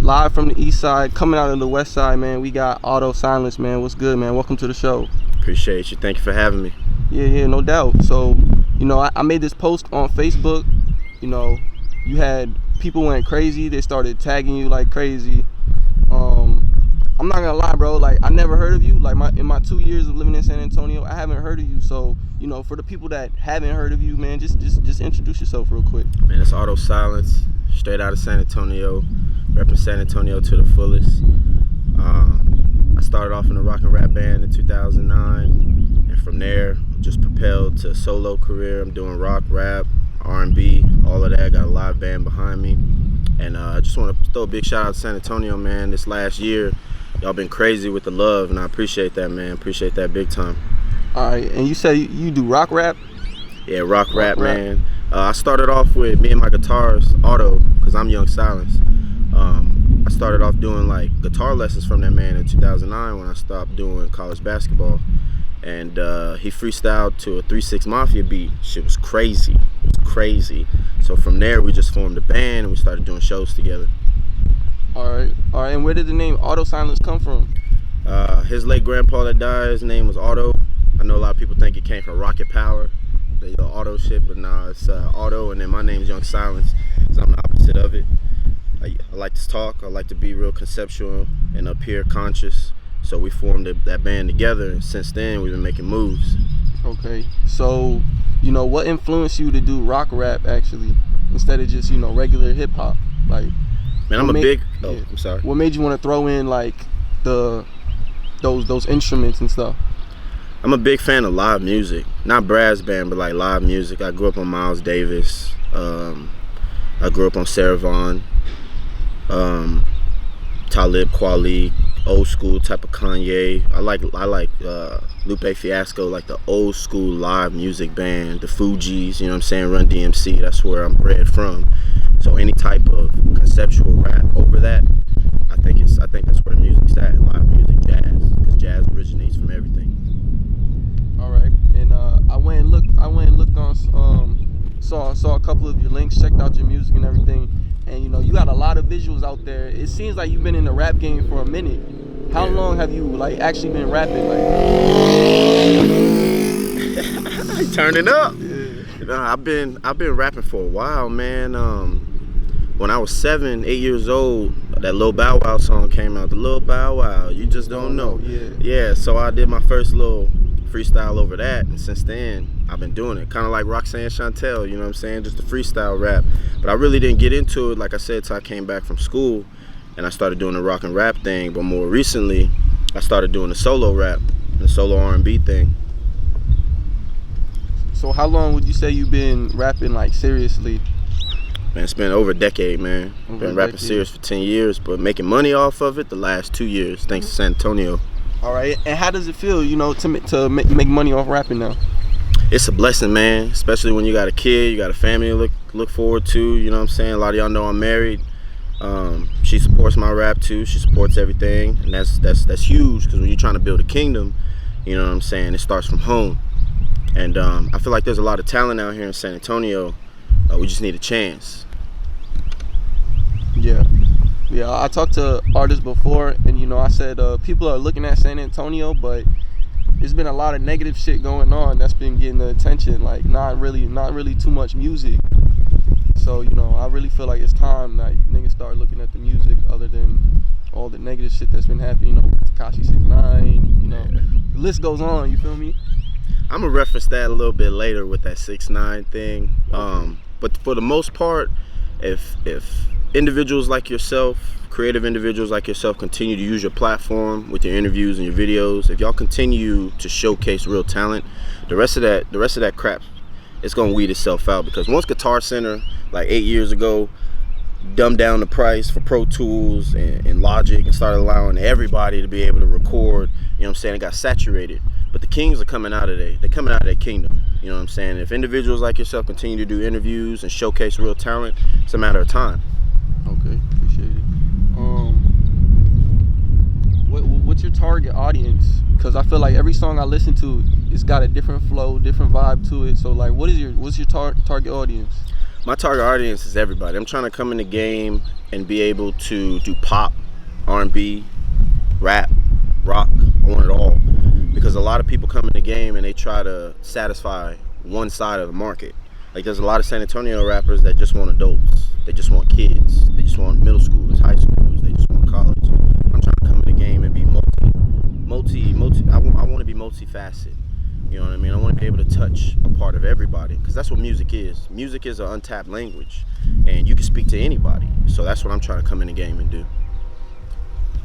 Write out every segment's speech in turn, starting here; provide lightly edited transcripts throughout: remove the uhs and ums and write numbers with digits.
live from the east side, coming out of the west side, man. We got Otto Silence, man. What's good, man? Welcome to the show. Appreciate you. Thank you for having me. Yeah, no doubt. So, I made this post on Facebook. You had people went crazy. They started tagging you like crazy. I'm not gonna lie, bro. Like, I never heard of you. Like, in my 2 years of living in San Antonio, I haven't heard of you. So, for the people that haven't heard of you, man, just introduce yourself real quick. Man, it's Otto Silence, straight out of San Antonio, repping San Antonio to the fullest. I started off in a rock and rap band in 2009, and from there, just propelled to a solo career. I'm doing rock, rap, R&B, all of that. Got a live band behind me, and I just want to throw a big shout out to San Antonio, man. This last year, y'all been crazy with the love, and I appreciate that, man. Appreciate that big time. All right, and you say you do rock rap? Yeah, rock rap, man. I started off with me and my guitarist, Otto, because I'm Young Silence. I started off doing like guitar lessons from that man in 2009 when I stopped doing college basketball. And he freestyled to a 3-6 Mafia beat. Shit was crazy. It was crazy. So from there, we just formed a band and we started doing shows together. All right. And where did the name Otto Silence come from? His late grandpa that died, his name was Otto. I know a lot of people think it came from Rocket Power, the Otto shit, but nah, it's Otto, and then my name's Young Silence, because I'm the opposite of it. I like to talk, I like to be real conceptual and up here conscious. So we formed that band together, and since then we've been making moves. Okay, so what influenced you to do rock rap actually instead of just regular hip hop? Like, man, I'm sorry. What made you want to throw in like those instruments and stuff? I'm a big fan of live music, not brass band, but like live music. I grew up on Miles Davis. I grew up on Sarah Vaughan, Talib Kweli, old school type of Kanye. I like Lupe Fiasco, like the old school live music band, the Fugees, Run DMC. That's where I'm bred from. So any type of conceptual rap over that, I think that's where the music's at. Live music, jazz, because jazz originates from everything. All right, and I went and looked on saw a couple of your links, checked out your music and everything. And you got a lot of visuals out there. It seems like you've been in the rap game for a minute. How long have you like actually been rapping? Like, turning up. Yeah. I've been rapping for a while, man. When I was 7, 8 years old, that Lil Bow Wow song came out. The Lil Bow Wow, you just don't know. Yeah. So I did my first little freestyle over that, and since then I've been doing it, kind of like Roxanne Chantel, just a freestyle rap. But I really didn't get into it, like I said, till I came back from school and I started doing the rock and rap thing. But more recently, I started doing the solo rap, the solo R&B thing. So how long would you say you've been rapping like seriously? Man, it's been over a decade, man. Been rapping serious for 10 years, but making money off of it the last 2 years, thanks to San Antonio. All right, and how does it feel, to make money off rapping now? It's a blessing, man, especially when you got a kid, you got a family to look forward to, A lot of y'all know I'm married. She supports my rap too, she supports everything, and that's huge, because when you're trying to build a kingdom, it starts from home. And I feel like there's a lot of talent out here in San Antonio. We just need a chance. Yeah, I talked to artists before, and I said people are looking at San Antonio, but there's been a lot of negative shit going on that's been getting the attention. Like not really too much music. So I really feel like it's time that niggas start looking at the music other than all the negative shit that's been happening. With Tekashi 6ix9ine. The list goes on. You feel me? I'm gonna reference that a little bit later with that 6ix9ine thing. But for the most part, if individuals like yourself, creative individuals like yourself, continue to use your platform with your interviews and your videos, if y'all continue to showcase real talent, the rest of that crap, it's gonna weed itself out. Because once Guitar Center, like 8 years ago, dumbed down the price for Pro Tools and Logic and started allowing everybody to be able to record, it got saturated. But the kings are coming out of they're coming out of their kingdom. If individuals like yourself continue to do interviews and showcase real talent, it's a matter of time. Okay, appreciate it. What's your target audience? Because I feel like every song I listen to, it's got a different flow, different vibe to it. So like, what's your target audience? My target audience is everybody. I'm trying to come in the game and be able to do pop, R&B, rap, rock. I want it all. Because a lot of people come in the game and they try to satisfy one side of the market. Like there's a lot of San Antonio rappers that just want adults. They just want kids. They just want middle schoolers, high schoolers. They just want college. I'm trying to come in the game and be I want to be multifaceted. You know what I mean? I want to be able to touch a part of everybody, because that's what music is. Music is an untapped language, and you can speak to anybody. So that's what I'm trying to come in the game and do.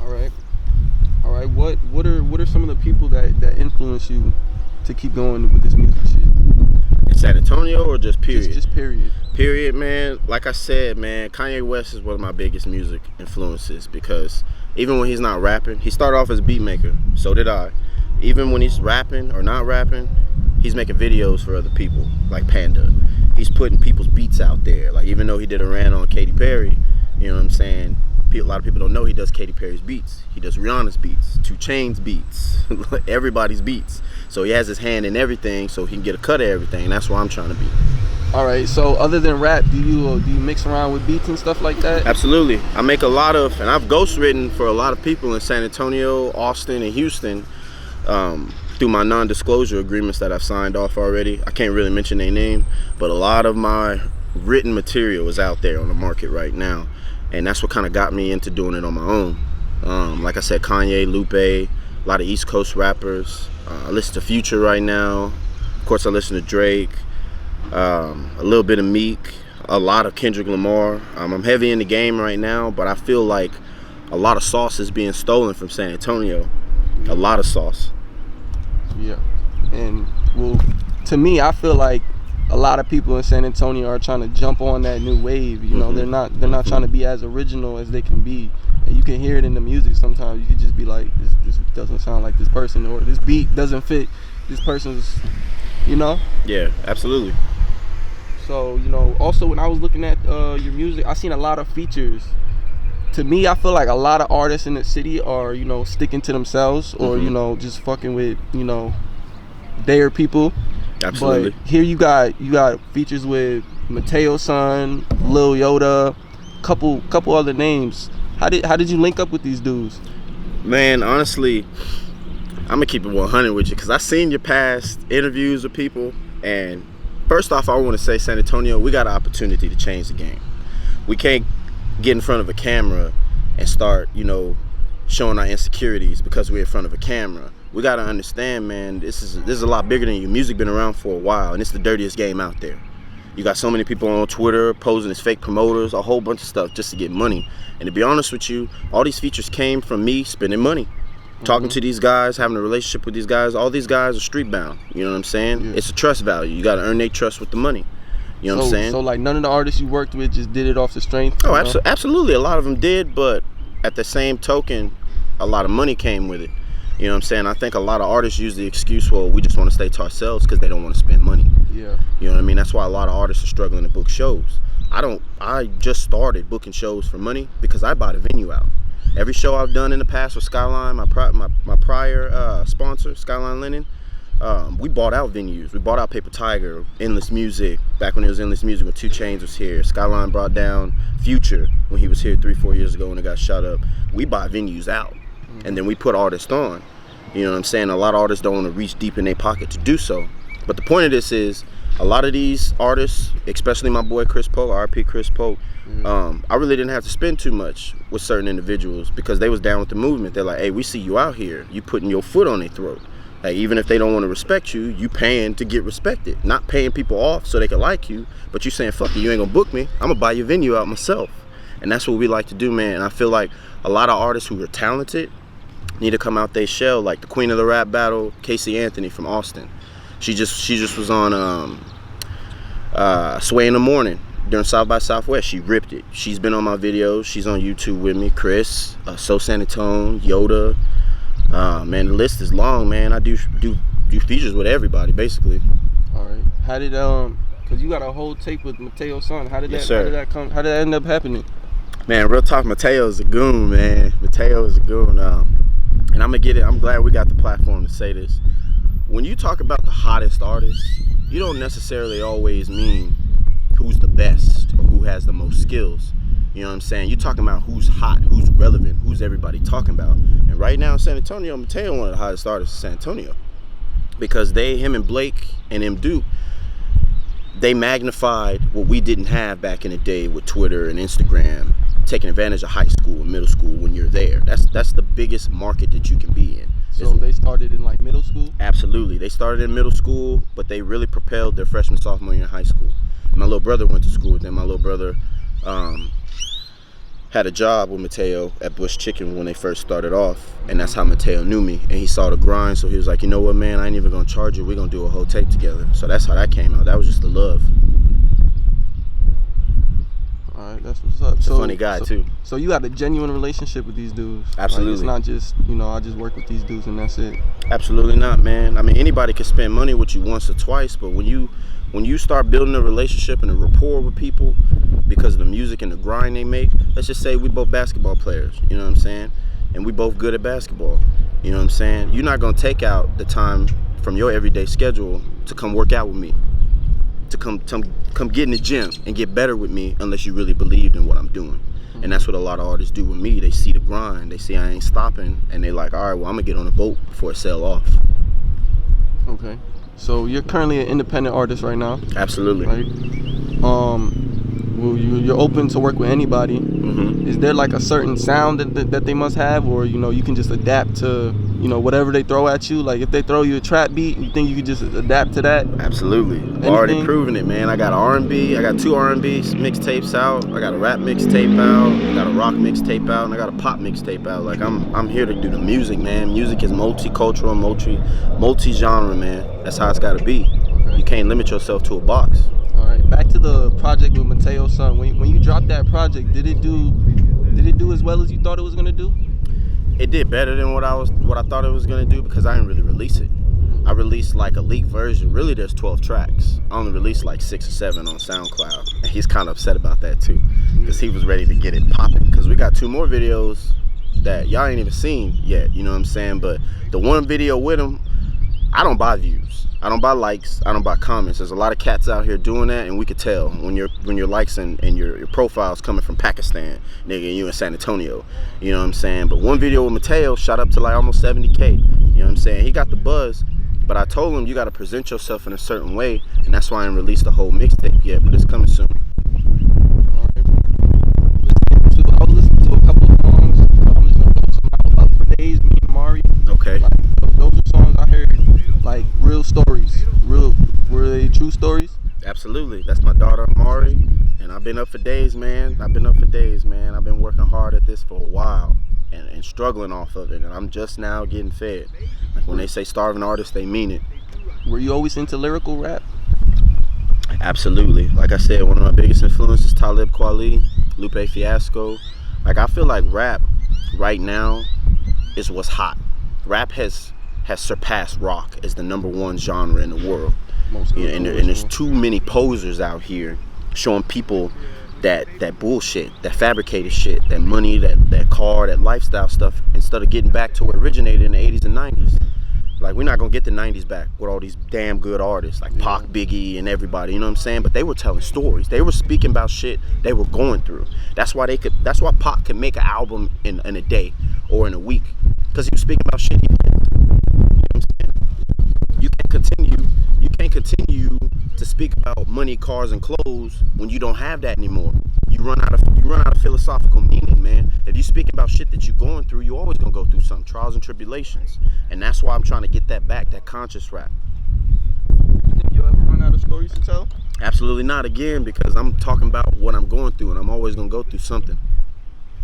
All right. What are some of the people that influence you to keep going with this music shit? In San Antonio or just period? Just period. Period, man. Like I said, man, Kanye West is one of my biggest music influences, because even when he's not rapping, he started off as a beat maker. So did I. Even when he's rapping or not rapping, he's making videos for other people, like Panda. He's putting people's beats out there. Like, even though he did a rant on Katy Perry, you know what I'm saying? A lot of people don't know he does Katy Perry's beats. He does Rihanna's beats, 2 Chainz beats, everybody's beats. So he has his hand in everything, so he can get a cut of everything. That's where I'm trying to be. All right. So other than rap, do you mix around with beats and stuff like that? Absolutely. I make a lot of, and I've ghostwritten for a lot of people in San Antonio, Austin, and Houston. Through my non-disclosure agreements that I've signed off already. I can't really mention their name, but a lot of my written material is out there on the market right now, and that's what kind of got me into doing it on my own. Like I said, Kanye, Lupe, a lot of East Coast rappers. I listen to Future right now. Of course, I listen to Drake, a little bit of Meek, a lot of Kendrick Lamar. I'm heavy in the game right now, but I feel like a lot of sauce is being stolen from San Antonio. A lot of sauce. Yeah. And well, to me, I feel like a lot of people in San Antonio are trying to jump on that new wave. You know, they're not trying to be as original as they can be. And you can hear it in the music sometimes. You can just be like, this doesn't sound like this person, or this beat doesn't fit this person's, you know? Yeah, absolutely. So, you know, also when I was looking at your music, I seen a lot of features. To me, I feel like a lot of artists in the city are, you know, sticking to themselves, or, you know, just fucking with, you know, their people. Absolutely. But here you got features with Mateo Sun, Lil Yoda, couple other names. How did you link up with these dudes? Man, honestly, I'm gonna keep it 100 with you, because I seen your past interviews with people, and first off, I want to say, San Antonio, we got an opportunity to change the game. We can't get in front of a camera and start, you know, showing our insecurities because we're in front of a camera. We got to understand, man, this is a lot bigger than you. Music been around for a while, and it's the dirtiest game out there. You got so many people on Twitter posing as fake promoters, a whole bunch of stuff just to get money. And to be honest with you, all these features came from me spending money, talking to these guys, having a relationship with these guys. All these guys are street bound. You know what I'm saying? Yeah. It's a trust value. You got to earn their trust with the money. You know what I'm saying? So like none of the artists you worked with just did it off the strength? Oh, absolutely. A lot of them did, but at the same token, a lot of money came with it. You know what I'm saying? I think a lot of artists use the excuse, well, we just want to stay to ourselves because they don't want to spend money. Yeah. You know what I mean? That's why a lot of artists are struggling to book shows. I just started booking shows for money because I bought a venue out. Every show I've done in the past with Skyline, my prior sponsor, Skyline Linen, we bought out venues. We bought out Paper Tiger, Endless Music, back when it was Endless Music, when 2 Chainz was here. Skyline brought down Future when he was here 3-4 years ago when it got shut up. We buy venues out, and then we put artists on. You know what I'm saying? A lot of artists don't want to reach deep in their pocket to do so. But the point of this is, a lot of these artists, especially my boy Chris Polk, RP Chris Polk, I really didn't have to spend too much with certain individuals because they was down with the movement. They're like, hey, we see you out here. You putting your foot on their throat. Like, even if they don't want to respect you, you paying to get respected. Not paying people off so they can like you, but you saying, fuck you ain't gonna book me. I'm gonna buy your venue out myself. And that's what we like to do, man. And I feel like a lot of artists who are talented need to come out their shell, like the queen of the rap battle, Casey Anthony from Austin. She just was on Sway in the Morning during South by Southwest. She ripped it. She's been on my videos. She's on YouTube with me. Chris, So San Antonio, Yoda. Man, the list is long, man. I do features with everybody, basically. All right. How did cause you got a whole tape with Mateo Sun. How did that end up happening? Man, real talk, Mateo's a goon, man. Mateo is a goon. And I'm gonna get it. I'm glad we got the platform to say this. When you talk about the hottest artists, you don't necessarily always mean who's the best or who has the most skills. You know what I'm saying? You're talking about who's hot, who's relevant, who's everybody talking about. And right now in San Antonio, Mateo one of the hottest artists in San Antonio, because him and Blake and M Duke, they magnified what we didn't have back in the day with Twitter and Instagram, taking advantage of high school and middle school when you're there. That's the biggest market that you can be in. So they started in like middle school? Absolutely. They started in middle school, but they really propelled their freshman, sophomore year in high school. My little brother went to school with them. My little brother had a job with Mateo at Bush Chicken when they first started off, and that's how Mateo knew me, and he saw the grind, so he was like, you know what, man, I ain't even gonna charge you, we're gonna do a whole tape together. So that's how that came out. That was just the love. All right, that's what's up. He's a funny guy too. So you had a genuine relationship with these dudes? Absolutely. Like, it's not just, I just work with these dudes and that's it. Absolutely not, man. I mean, anybody can spend money with you once or twice, but when you start building a relationship and a rapport with people because of the music and the grind they make, let's just say we both basketball players, you know what I'm saying? And we both good at basketball, you know what I'm saying? You're not gonna take out the time from your everyday schedule to come work out with me, to come get in the gym and get better with me unless you really believed in what I'm doing. And that's what a lot of artists do with me. They see the grind, they see I ain't stopping, and they like, all right, well, I'm gonna get on a boat before it sail off. Okay. So you're currently an independent artist right now? Absolutely. Right? Well, you're open to work with anybody. Mm-hmm. Is there like a certain sound that they must have, or you can just adapt to whatever they throw at you? Like if they throw you a trap beat, you think you could just adapt to that? Absolutely. I've already proven it, man. I got R&B. I got 2 R&B mixtapes out. I got a rap mixtape out. I got a rock mixtape out, and I got a pop mixtape out. Like I'm here to do the music, man. Music is multicultural, multi-genre, man. That's how it's got to be. You can't limit yourself to a box. All right, back to the project with Mateo Sun. When you dropped that project, did it do as well as you thought it was gonna do? It did better than what I thought it was gonna do, because I didn't really release it. I released like a leaked version. Really, there's 12 tracks. I only released like 6 or 7 on SoundCloud, and he's kind of upset about that too, because he was ready to get it popping. Because we got 2 more videos that y'all ain't even seen yet. You know what I'm saying? But the one video with him, I don't buy views. I don't buy likes. I don't buy comments. There's a lot of cats out here doing that, and we could tell when your likes and your profile's coming from Pakistan, nigga, and you in San Antonio. You know what I'm saying? But one video with Mateo shot up to like almost 70K. You know what I'm saying? He got the buzz, but I told him you got to present yourself in a certain way, and that's why I didn't release the whole mixtape yet, but it's coming soon. All right. I was listening to a couple of songs. I'm just gonna throw some out. Up for Days, me and Mari. Okay. Like, those are songs I heard, like real stories. Were they true stories? Absolutely. That's my daughter, Mari, and I've been up for days, man. I've been working hard at this for a while and struggling off of it, and I'm just now getting fed. Like when they say starving artists, they mean it. Were you always into lyrical rap? Absolutely. Like I said, one of my biggest influences, Talib Kweli, Lupe Fiasco. Like I feel like rap right now is what's hot. Rap has surpassed rock as the #1 genre in the world. And there's too many posers out here showing people that bullshit, that fabricated shit, that money, that car, that lifestyle stuff, instead of getting back to what originated in the 80s and 90s. Like, we're not gonna get the 90s back with all these damn good artists like Pac, Biggie, and everybody, you know what I'm saying? But they were telling stories. They were speaking about shit they were going through. That's why Pac could make an album in a day or in a week, because he was speaking about shit he did. You can't continue to speak about money, cars, and clothes when you don't have that anymore. You run out of philosophical meaning, man. If you speak about shit that you're going through, you're always gonna go through some trials and tribulations. And that's why I'm trying to get that back, that conscious rap. You think you'll ever run out of stories to tell? Absolutely not, again, because I'm talking about what I'm going through, and I'm always gonna go through something.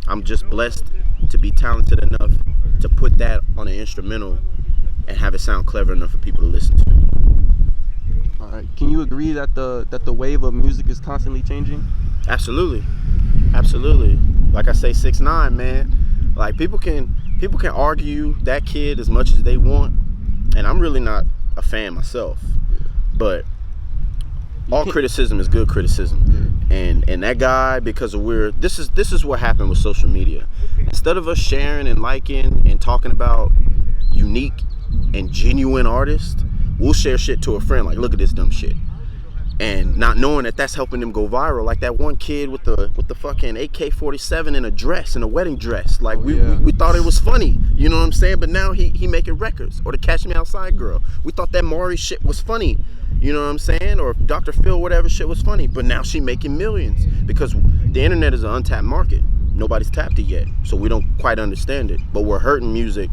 I'm just blessed to be talented enough to put that on an instrumental and have it sound clever enough for people to listen to. All right. Can you agree that the wave of music is constantly changing? Absolutely. Like I say, 6ix9ine, man. Like people can argue that kid as much as they want, and I'm really not a fan myself. But all criticism is good criticism. And that guy, because of this is what happened with social media. Instead of us sharing and liking and talking about unique and genuine artists, we'll share shit to a friend like, look at this dumb shit. and not knowing that that's helping them go viral. Like that one kid with the fucking AK-47 in a dress, in a wedding dress. Like we thought it was funny, you know what I'm saying? But now he making records. Or the Catch Me Outside girl. We thought that Maury shit was funny, you know what I'm saying? Or Dr. Phil, whatever shit was funny. But now she making millions because the internet is an untapped market. Nobody's tapped it yet, so we don't quite understand it. But we're hurting music